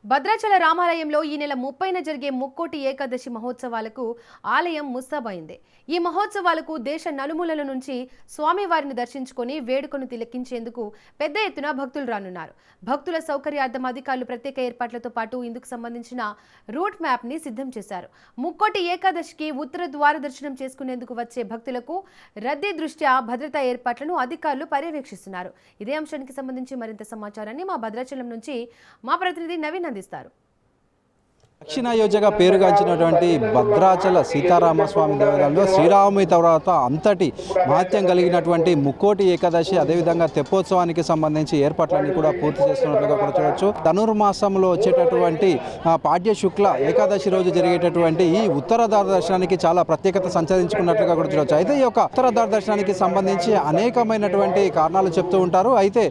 భద్రాచల రామాలయంలో ఈ నెల 30న జరిగే ముక్కోటి ఏకాదశి మహోత్సవాలకు ఆలయం ముస్తాబైంది. ఈ మహోత్సవాలకు దేశ నలుమూలల నుంచి స్వామివారిని దర్శించుకొని వేడుకను తిలకించేందుకు పెద్ద ఎత్తున భక్తులు రానున్నారు. భక్తుల సౌకర్యార్థం అధికారులు ప్రత్యేక ఏర్పాట్లతో పాటు ఇందుకు సంబంధించిన రూట్ మ్యాప్ ని సిద్ధం చేశారు. ముక్కోటి ఏకాదశికి ఉత్తర ద్వార దర్శనం చేసుకునేందుకు వచ్చే భక్తులకు రద్దీ దృష్ట్యా భద్రతా ఏర్పాట్లను అధికారులు పర్యవేక్షిస్తున్నారు. ఇదే అంశానికి సంబంధించి మరింత సమాచారాన్ని మా భద్రాచలం నుంచి మా ప్రతినిధి నవీన్ అందిస్తారు. దక్షిణాయోధ్యగా పేరుగాంచినటువంటి భద్రాచల సీతారామస్వామి దేవాలయంలో శ్రీరాముని తర్వాత అంతటి మహత్యం కలిగినటువంటి ముక్కోటి ఏకాదశి అదేవిధంగా తెప్పోత్సవానికి సంబంధించి ఏర్పాట్లన్నీ కూడా పూర్తి చేస్తున్నట్లుగా కూడా చూడవచ్చు. ధనుర్మాసంలో వచ్చేటటువంటి పాడ్య శుక్ల ఏకాదశి రోజు జరిగేటటువంటి ఈ ఉత్తరధార దర్శనానికి చాలా ప్రత్యేకత సంచరించుకున్నట్లుగా కూడా చూడవచ్చు. అయితే ఈ యొక్క ఉత్తరధార దర్శనానికి సంబంధించి అనేకమైనటువంటి కారణాలు చెప్తూ ఉంటారు. అయితే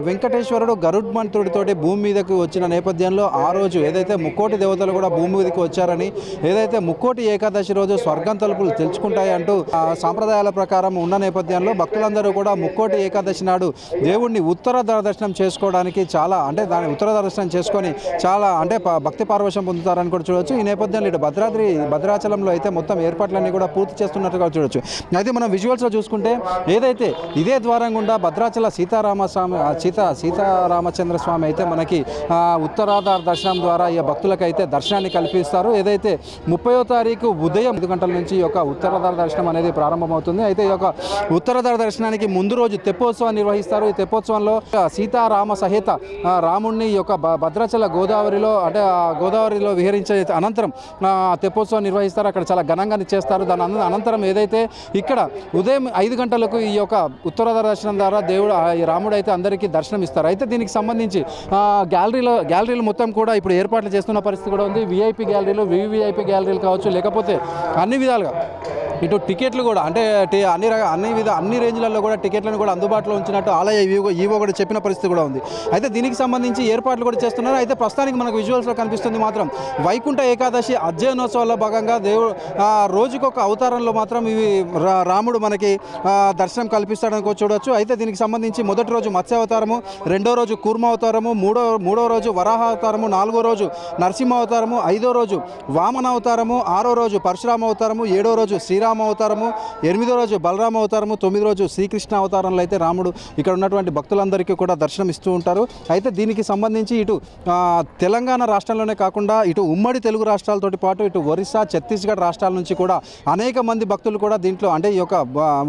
వెంకటేశ్వరుడు గరుడ్మంతుడితోటి భూమి మీదకు వచ్చిన నేపథ్యంలో ఆ రోజు ఏదైతే ముక్కోటి దేవతలు కూడా భూమి మీదకి వచ్చారని, ఏదైతే ముక్కోటి ఏకాదశి రోజు స్వర్గం తలుపులు తెరుచుకుంటాయి అంటూ సాంప్రదాయాల ప్రకారం ఉన్న నేపథ్యంలో భక్తులందరూ కూడా ముక్కోటి ఏకాదశి నాడు దేవుడిని ఉత్తర దర్శనం చేసుకోవడానికి దాని ఉత్తర దర్శనం చేసుకొని భక్తి పారవశం పొందుతారని కూడా చూడవచ్చు. ఈ నేపథ్యంలో ఇటు భద్రాచలంలో అయితే మొత్తం ఏర్పాట్లన్నీ కూడా పూర్తి చేస్తున్నట్టుగా చూడవచ్చు. అయితే మనం విజువల్స్లో చూసుకుంటే ఏదైతే ఇదే ద్వారం గుండా భద్రాచల సీతారామచంద్ర స్వామి అయితే మనకి ఉత్తరాధార దర్శనం ద్వారా ఈ భక్తులకు అయితే దర్శనాన్ని కల్పిస్తారు. ఏదైతే 30వ తారీఖు ఉదయం 5 గంటల నుంచి ఈ యొక్క ఉత్తరాధార దర్శనం అనేది ప్రారంభమవుతుంది. అయితే ఈ యొక్క ఉత్తరాధార దర్శనానికి ముందు రోజు తెప్పోత్సవం నిర్వహిస్తారు. ఈ తెప్పోత్సవంలో సీతారామ సహిత రాముడిని ఈ యొక్క భద్రాచల గోదావరిలో విహరించే అనంతరం తెప్పోత్సవం నిర్వహిస్తారు. అక్కడ చాలా ఘనంగా చేస్తారు. దాని అనంతరం ఏదైతే ఇక్కడ ఉదయం 5 గంటలకు ఈ యొక్క ఉత్తరాధార దర్శనం ద్వారా రాముడు అయితే అందరికీ దర్శనం ఇస్తారు. అయితే దీనికి సంబంధించి గ్యాలరీలు మొత్తం కూడా ఇప్పుడు ఏర్పాట్లు చేస్తున్న పరిస్థితి కూడా ఉంది. విఐపి గ్యాలరీలు, వివిఐపి గ్యాలరీలు కావచ్చు, లేకపోతే అన్ని విధాలుగా ఇటు టికెట్లు కూడా అన్ని రేంజ్లలో కూడా టికెట్లను కూడా అందుబాటులో ఉంచినట్టు ఆలయ ఈవో కూడా చెప్పిన పరిస్థితి కూడా ఉంది. అయితే దీనికి సంబంధించి ఏర్పాట్లు కూడా చేస్తున్నారు. అయితే ప్రస్తుతానికి మనకు విజువల్స్లో కనిపిస్తుంది మాత్రం వైకుంఠ ఏకాదశి అధ్యయనోత్సవాల్లో భాగంగా రోజుకొక అవతారంలో మాత్రం ఇవి రాముడు మనకి దర్శనం కల్పిస్తాడని కూడా చూడవచ్చు. అయితే దీనికి సంబంధించి మొదటి రోజు మత్స్య అవతారము, రెండో రోజు కూర్మ అవతారము, మూడో రోజు వరాహ అవతారము, 4వ రోజు నరసింహ అవతారము, 5వ రోజు వామన అవతారము, 6వ రోజు పరశురామ అవతారము, 7వ రోజు శ్రీరామ అవతారము, 8వ రోజు బలరామ అవతారము, 9వ రోజు శ్రీకృష్ణ అవతారంలో అయితే రాముడు ఇక్కడ ఉన్నటువంటి భక్తులందరికీ కూడా దర్శనం ఇస్తూ ఉంటారు. అయితే దీనికి సంబంధించి ఇటు తెలంగాణ రాష్ట్రంలోనే కాకుండా ఇటు ఉమ్మడి తెలుగు రాష్ట్రాలతో పాటు ఇటు ఒరిస్సా, ఛత్తీస్గఢ్ రాష్ట్రాల నుంచి కూడా అనేక మంది భక్తులు కూడా దీంట్లో ఈ యొక్క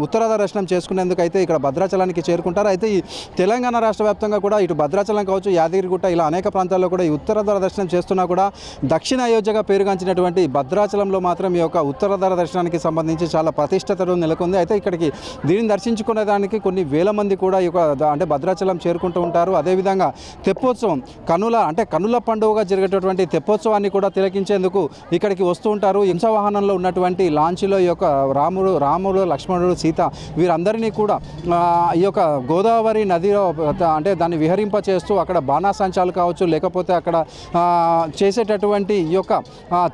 ఉత్తరాధార దర్శనం చేసుకునేందుకు అయితే ఇక్కడ భద్రాచలానికి చేరుకుంటారు. అయితే ఈ తెలంగాణ రాష్ట్ర వ్యాప్తంగా కూడా ఇటు భద్రాచలం కావచ్చు, యాదగిరిగుట్ట ఇలా అనేక ప్రాంతాల్లో కూడా ఈ ఉత్తరాధార దర్శనం చేస్తున్నా కూడా దక్షిణ అయోధ్యగా పేరుగాంచినటువంటి భద్రాచలంలో మాత్రం ఈ యొక్క ఉత్తరాధార దర్శనానికి సంబంధించి చాలా ప్రతిష్టతను నెలకొంది. అయితే ఇక్కడికి దీనిని దర్శించుకునే దానికి కొన్ని వేల మంది కూడా ఈ యొక్క భద్రాచలం చేరుకుంటూ ఉంటారు. అదేవిధంగా తెప్పోత్సవం కనుల పండుగగా జరిగేటటువంటి తెప్పోత్సవాన్ని కూడా తిలకించేందుకు ఇక్కడికి వస్తూ ఉంటారు. హింసవాహనంలో ఉన్నటువంటి లాంచీలో ఈ యొక్క రాముడు, లక్ష్మణుడు, సీత వీరందరినీ కూడా ఈ యొక్క గోదావరి నదిలో దాన్ని విహరింప చేస్తూ అక్కడ బాణాసంచాలు కావచ్చు, లేకపోతే అక్కడ చేసేటటువంటి ఈ యొక్క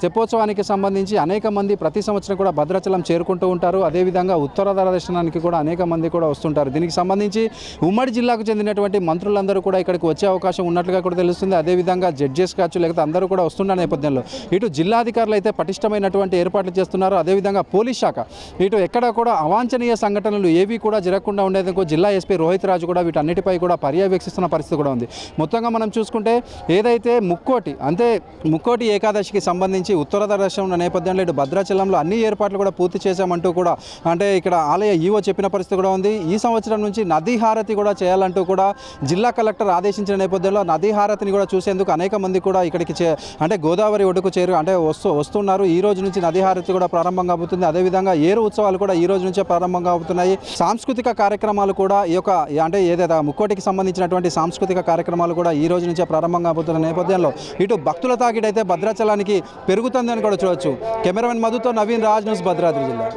తెప్పోత్సవానికి సంబంధించి అనేక మంది ప్రతి సంవత్సరం కూడా భద్రాచలం చేరుకుంటూ ఉంటారు. అదేవిధంగా ఉత్తరాధార దర్శనానికి కూడా అనేక మంది కూడా వస్తుంటారు. దీనికి సంబంధించి ఉమ్మడి జిల్లాకు చెందినటువంటి మంత్రులందరూ కూడా ఇక్కడికి వచ్చే అవకాశం ఉన్నట్లుగా కూడా తెలుస్తుంది. అదేవిధంగా జడ్జెస్ కావచ్చు, లేకపోతే అందరూ కూడా వస్తున్న నేపథ్యంలో ఇటు జిల్లాధికారులు అయితే పటిష్టమైనటువంటి ఏర్పాట్లు చేస్తున్నారు. అదేవిధంగా పోలీస్ శాఖ ఇటు ఎక్కడ కూడా అవాంఛనీయ సంఘటనలు ఏవి కూడా జరగకుండా ఉండేందుకు జిల్లా ఎస్పీ రోహిత్ రాజు కూడా వీటన్నిటిపై కూడా పర్యవేక్షిస్తున్న పరిస్థితి కూడా ఉంది. మొత్తంగా మనం చూసుకుంటే ఏదైతే ముక్కోటి ఏకాదశికి సంబంధించి ఉత్తరాధార దర్శనం ఉన్న నేపథ్యంలో ఇటు భద్రాచలంలో అన్ని ఏర్పాట్లు కూడా పూర్తి చేశామంటూ కూడా ఇక్కడ ఆలయ ఈవో చెప్పిన పరిస్థితి కూడా ఉంది. ఈ సంవత్సరం నుంచి నదీ హారతి కూడా చేయాలంటూ కూడా జిల్లా కలెక్టర్ ఆదేశించిన నేపథ్యంలో నదీ హారతిని కూడా చూసేందుకు అనేక మంది కూడా ఇక్కడికి గోదావరి ఒడ్డుకు వస్తున్నారు. ఈ రోజు నుంచి నదీ హారతి కూడా ప్రారంభంగా అవుతుంది. అదేవిధంగా ఏరు ఉత్సవాలు కూడా ఈ రోజు నుంచే ప్రారంభంగా అవుతున్నాయి. సాంస్కృతిక కార్యక్రమాలు కూడా ఈ యొక్క ఏదైతే ముక్కోటికి సంబంధించినటువంటి సాంస్కృతిక కార్యక్రమాలు కూడా ఈ రోజు నుంచే ప్రారంభంగా అవుతున్న నేపథ్యంలో ఇటు భక్తుల తాకిడైతే భద్రాచలానికి పెరుగుతుందని కూడా చూడవచ్చు. కెమెరామెన్ మధుతో నవీన్ రాజ్, న్యూస్, భద్రాద్రి జిల్లా.